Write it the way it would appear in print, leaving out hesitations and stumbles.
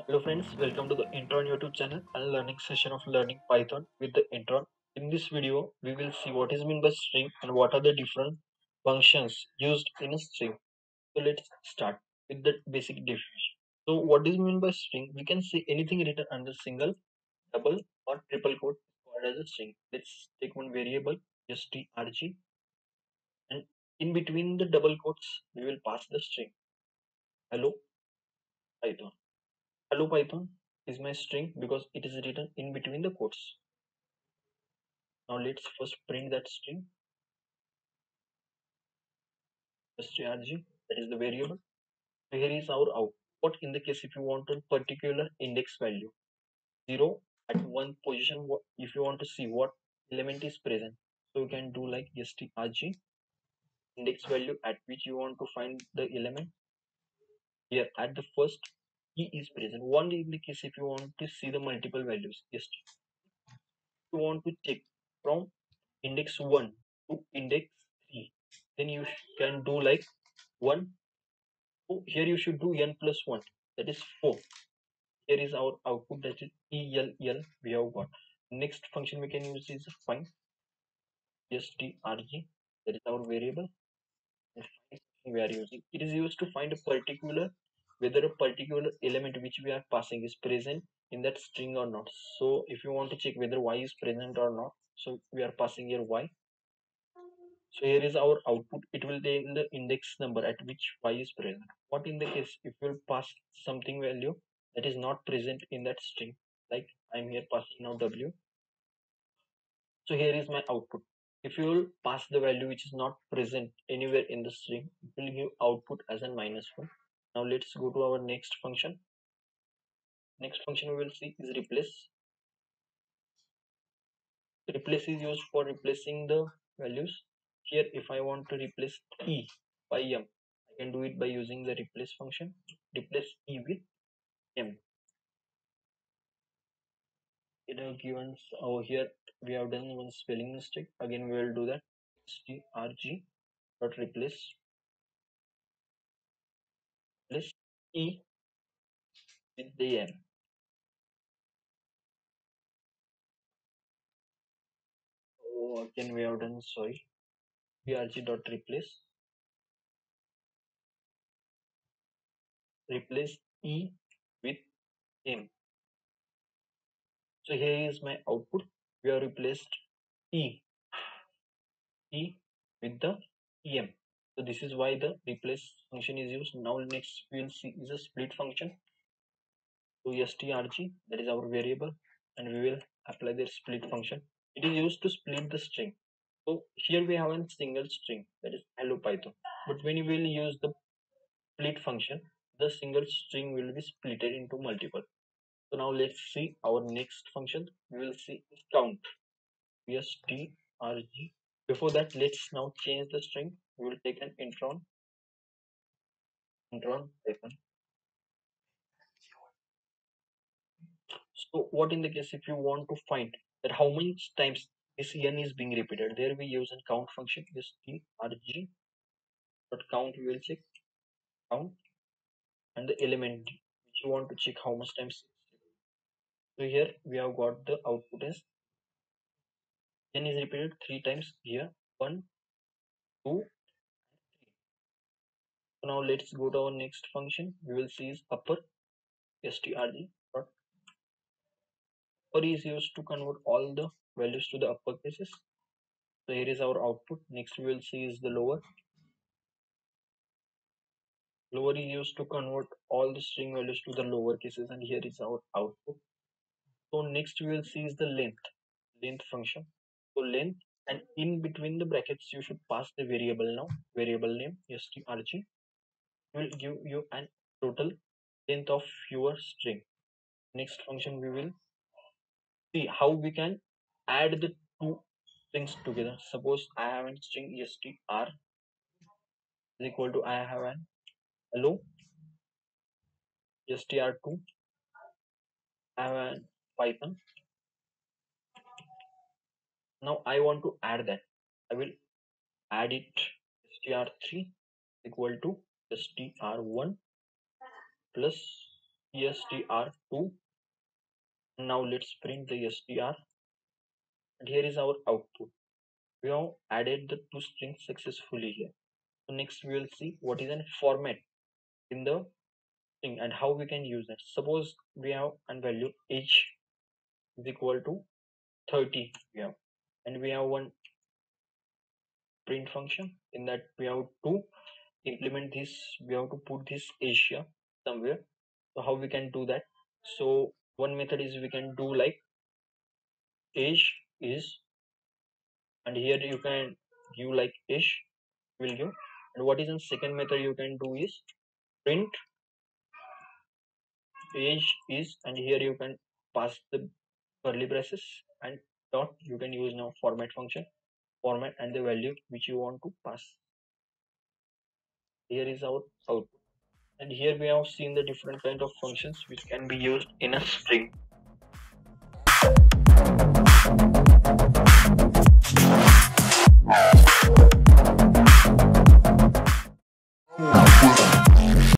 Hello friends, welcome to the Intron YouTube channel and learning session of learning Python with the Intron. In this video, we will see what is meant by string and what are the different functions used in a string. So let's start with the basic definition. So what is meant by string? We can say anything written under single, double or triple quote called as a string. Let's take one variable, strg, and in between the double quotes, we will pass the string. Hello Python. Hello Python is my string because it is written in between the quotes. Now let's first print that string strg, that is the variable. So here is our output in the case if you want a particular index value 0 at one position. If you want to see what element is present, so you can do like strg index value at which you want to find the element. Here at the first key is present. One in the case if you want to see the multiple values, yes, you want to check from index 1 to index 3, then you can do like 1. So here you should do n plus 1, that is 4. Here is our output, that is ELL we have got. Next function we can use is find strg, that is our variable. And find we are using, it is used to find a particular, whether a particular element which we are passing is present in that string or not. So if you want to check whether y is present or not, so we are passing here y. So here is our output. It will take the index number at which y is present. What in the case if you pass something value that is not present in that string, like I'm here passing now w. So here is my output. If you will pass the value which is not present anywhere in the string, it will give output as a -1. Now let's go to our next function. Next function we will see is replace. Replace is used for replacing the values. Here if I want to replace e by m, I can do it by using the replace function. Replace e with m. It have given over here we have done one spelling mistake. Again we will do that. strg dot replace e with the m. So again we have done, sorry, strg dot replace e with m. So here is my output. We have replaced e with the em. So this is why the replace function is used. Now next we will see is a split function. So strg, that is our variable, and we will apply the split function. It is used to split the string. So here we have a single string, that is hello Python. But when you will use the split function, the single string will be splitted into multiple. So now let's see our next function. We will see count. strg. Before that, let's now change the string. We will take an intron Python. So what in the case if you want to find that how many times this n is being repeated, there we use a count function strg dot count. We will check count and the element which you want to check how much times. So here we have got the output as n is repeated 3 times here, 1, 2. So now let's go to our next function. We will see is upper strg dot upper is used to convert all the values to the upper cases. So here is our output. Next we will see is the lower. Lower is used to convert all the string values to the lower cases, and here is our output. So next we will see is the length function. So length, and in between the brackets you should pass the variable now. Variable name strg will give you an total length of your string. Next function we will see how we can add the two strings together. Suppose I have a string str is equal to I have an hello str2. I have an Python. Now I want to add that. I will add it str3 equal to str1 plus str2. Now let's print the str, and here is our output. We have added the two strings successfully here. So next we will see what is a format in the string and how we can use that. Suppose we have a value age is equal to 30 we have, and we have one print function. In that we have to implement this, we have to put this Asia somewhere. So how we can do that? So one method is we can do like age is, and here you can give like age will give. And what is the second method you can do is print age is, and here you can pass the curly braces and dot. You can use now format function, format and the value which you want to pass. Here is our output. And here we have seen the different kind of functions which can be used in a string.